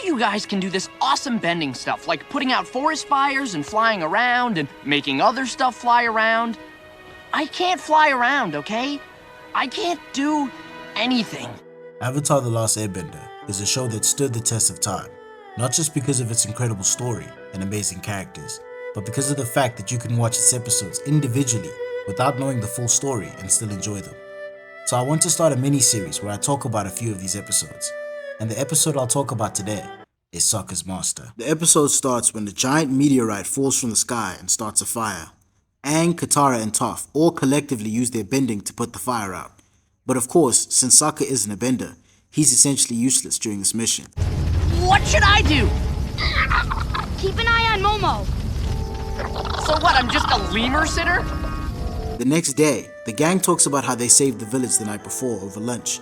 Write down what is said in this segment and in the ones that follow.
you guys can do this awesome bending stuff, like putting out forest fires and flying around and making other stuff fly around. I can't fly around, okay? I can't do anything. Avatar the Last Airbender is a show that stood the test of time, not just because of its incredible story and amazing characters, but because of the fact that you can watch its episodes individually without knowing the full story and still enjoy them. So I want to start a mini-series where I talk about a few of these episodes, and the episode I'll talk about today is Sokka's Master. The episode starts when the giant meteorite falls from the sky and starts a fire. Aang, Katara, and Toph all collectively use their bending to put the fire out. But of course, since Sokka isn't a bender, he's essentially useless during this mission. What should I do? Keep an eye on Momo. So what, I'm just a lemur sitter? The next day, the gang talks about how they saved the village the night before over lunch,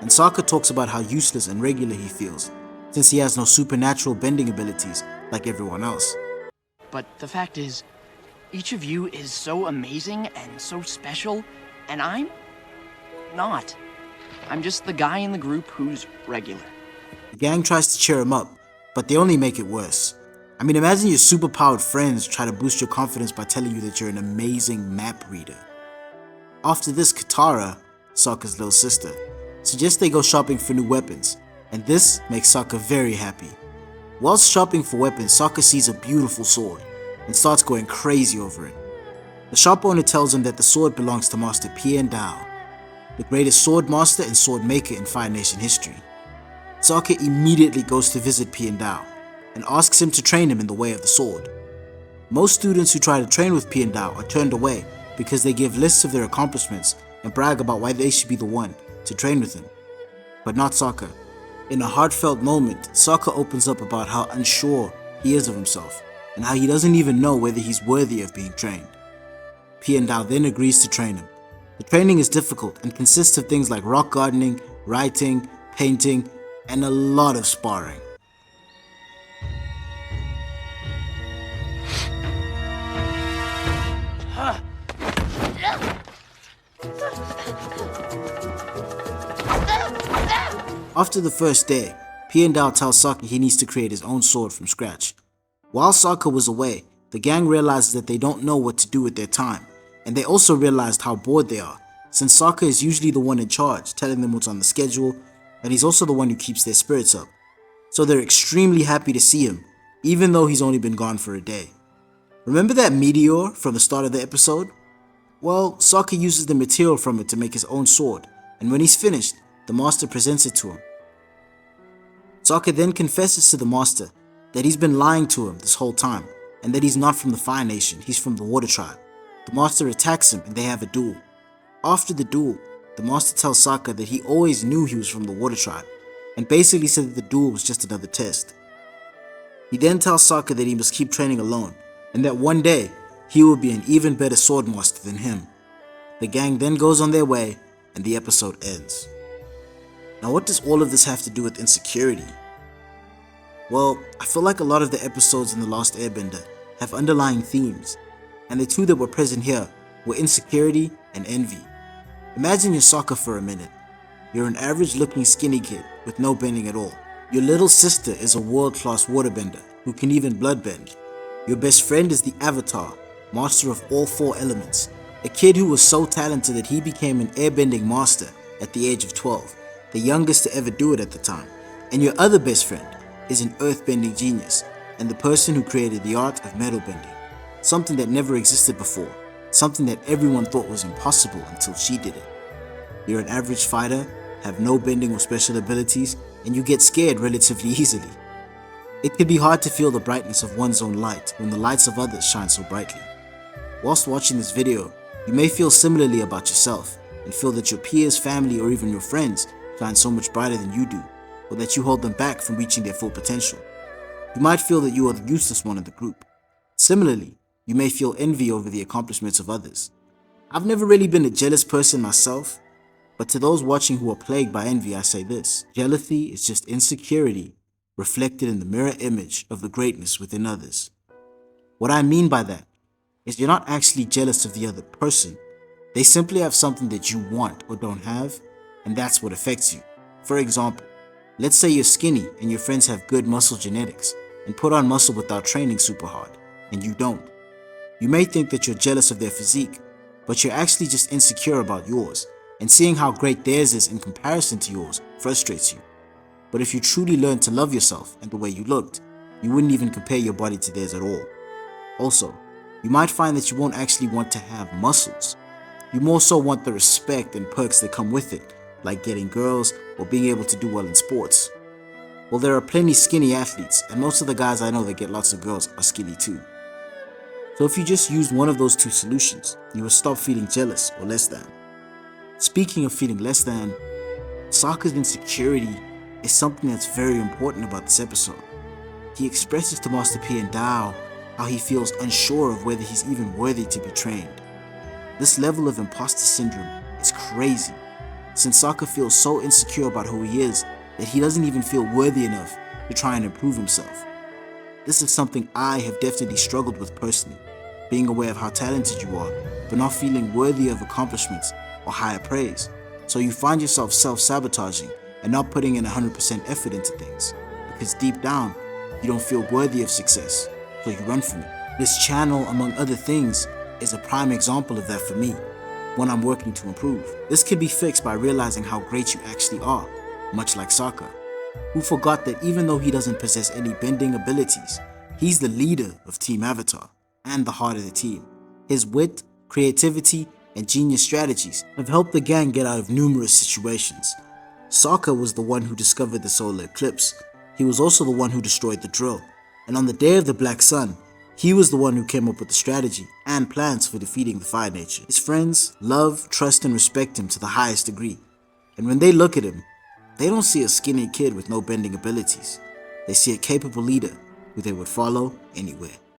and Sokka talks about how useless and regular he feels, since he has no supernatural bending abilities like everyone else. But the fact is, each of you is so amazing and so special, and I'm not. I'm just the guy in the group who's regular. The gang tries to cheer him up, but they only make it worse. I mean, imagine your superpowered friends try to boost your confidence by telling you that you're an amazing map reader. After this, Katara, Sokka's little sister, suggests they go shopping for new weapons, and this makes Sokka very happy. Whilst shopping for weapons, Sokka sees a beautiful sword and starts going crazy over it. The shop owner tells him that the sword belongs to Master Piandao, the greatest sword master and sword maker in Fire Nation history. Sokka immediately goes to visit Piandao and asks him to train him in the way of the sword. Most students who try to train with Piandao are turned away because they give lists of their accomplishments and brag about why they should be the one to train with him. But not Sokka. In a heartfelt moment, Sokka opens up about how unsure he is of himself and how he doesn't even know whether he's worthy of being trained. Piandao then agrees to train him. The training is difficult and consists of things like rock gardening, writing, painting, and a lot of sparring. After the first day, Piandao tells Sokka he needs to create his own sword from scratch. While Sokka was away, the gang realizes that they don't know what to do with their time, and they also realized how bored they are, since Sokka is usually the one in charge, telling them what's on the schedule, and he's also the one who keeps their spirits up. So they're extremely happy to see him, even though he's only been gone for a day. Remember that meteor from the start of the episode? Well, Sokka uses the material from it to make his own sword, and when he's finished, the master presents it to him. Sokka then confesses to the master that he's been lying to him this whole time, and that he's not from the Fire Nation, he's from the Water Tribe. The master attacks him and they have a duel. After the duel, the master tells Sokka that he always knew he was from the Water Tribe, and basically said that the duel was just another test. He then tells Sokka that he must keep training alone, and that one day, he will be an even better sword master than him. The gang then goes on their way, and the episode ends. Now, what does all of this have to do with insecurity? Well, I feel like a lot of the episodes in The Last Airbender have underlying themes, and the two that were present here were insecurity and envy. Imagine you're Sokka for a minute. You're an average looking skinny kid with no bending at all. Your little sister is a world-class waterbender who can even bloodbend. Your best friend is the Avatar, master of all four elements, a kid who was so talented that he became an airbending master at the age of 12, the youngest to ever do it at the time. And your other best friend is an earthbending genius and the person who created the art of metal bending, something that never existed before, something that everyone thought was impossible until she did it. You're an average fighter, have no bending or special abilities, and you get scared relatively easily. It can be hard to feel the brightness of one's own light when the lights of others shine so brightly. Whilst watching this video, you may feel similarly about yourself and feel that your peers, family, or even your friends shine so much brighter than you do, or that you hold them back from reaching their full potential. You might feel that you are the useless one in the group. Similarly, you may feel envy over the accomplishments of others. I've never really been a jealous person myself, but to those watching who are plagued by envy, I say this: jealousy is just insecurity reflected in the mirror image of the greatness within others. What I mean by that is you're not actually jealous of the other person. They simply have something that you want or don't have, and that's what affects you. For example, Let's say you're skinny and your friends have good muscle genetics and put on muscle without training super hard, and you don't. You may think that you're jealous of their physique, but you're actually just insecure about yours, and seeing how great theirs is in comparison to yours frustrates you. But if you truly learned to love yourself and the way you looked, you wouldn't even compare your body to theirs at all. Also, you might find that you won't actually want to have muscles. You more so want the respect and perks that come with it, like getting girls or being able to do well in sports. Well, there are plenty skinny athletes, and most of the guys I know that get lots of girls are skinny too. So if you just used one of those two solutions, you would stop feeling jealous or less than. Speaking of feeling less than, Sokka's insecurity is something that's very important about this episode. He expresses to Master P and Dao how he feels unsure of whether he's even worthy to be trained. This level of imposter syndrome is crazy, since Sokka feels so insecure about who he is that he doesn't even feel worthy enough to try and improve himself. This is something I have definitely struggled with personally, being aware of how talented you are, but not feeling worthy of accomplishments or higher praise. So you find yourself self-sabotaging and not putting in 100% effort into things, because deep down, you don't feel worthy of success, so you run from it. This channel, among other things, is a prime example of that for me, one I'm working to improve. This can be fixed by realizing how great you actually are, much like Sokka, who forgot that even though he doesn't possess any bending abilities, he's the leader of Team Avatar and the heart of the team. His wit, creativity, and genius strategies have helped the gang get out of numerous situations. Sokka was the one who discovered the solar eclipse. He was also the one who destroyed the drill. And on the day of the Black Sun, he was the one who came up with the strategy and plans for defeating the Fire Nature. His friends love, trust, and respect him to the highest degree. And when they look at him, they don't see a skinny kid with no bending abilities. They see a capable leader who they would follow anywhere.